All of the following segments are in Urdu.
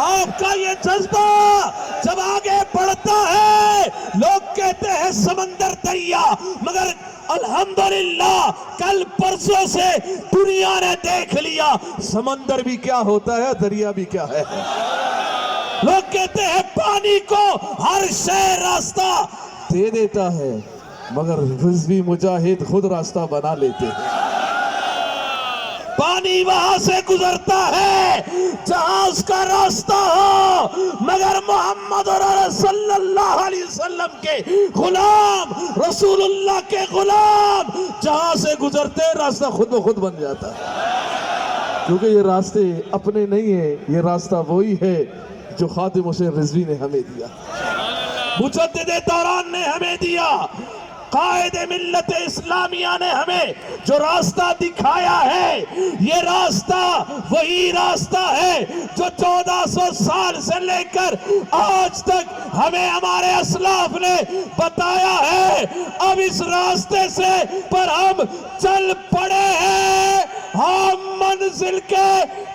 آپ کا یہ جذبہ جب آگے بڑھتا ہے لوگ کہتے ہیں سمندر دریا، مگر الحمدللہ کل پرسوں سے دنیا نے دیکھ لیا سمندر بھی کیا ہوتا ہے، دریا بھی کیا ہے۔ لوگ کہتے ہیں پانی کو ہر شے راستہ دے دیتا ہے، مگر رضوی مجاہد خود راستہ بنا لیتے ہیں۔ پانی وہاں سے گزرتا ہے جہاں اس کا راستہ ہو، مگر محمد صلی اللہ علیہ وسلم کے غلام، رسول اللہ کے غلام جہاں سے گزرتے راستہ خود بخود بن جاتا ہے، کیونکہ یہ راستے اپنے نہیں ہیں، یہ راستہ وہی ہے جو خاتم حسین رضوی نے ہمیں دیا، مجدد دوران نے ہمیں دیا، قائد ملت اسلامیہ نے ہمیں جو راستہ دکھایا ہے۔ یہ راستہ وہی راستہ ہے جو 1400 سال سے لے کر آج تک ہمیں ہمارے اسلاف نے بتایا ہے۔ اب اس راستے سے پر ہم چل پڑے ہیں، ہم منزل کے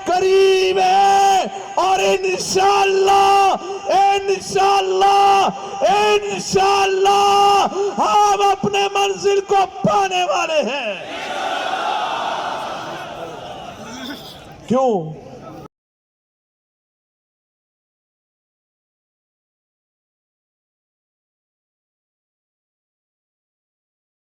قریب ہیں، اور انشاءاللہ ہم اپنے منزل کو پانے والے ہیں۔ کیوں؟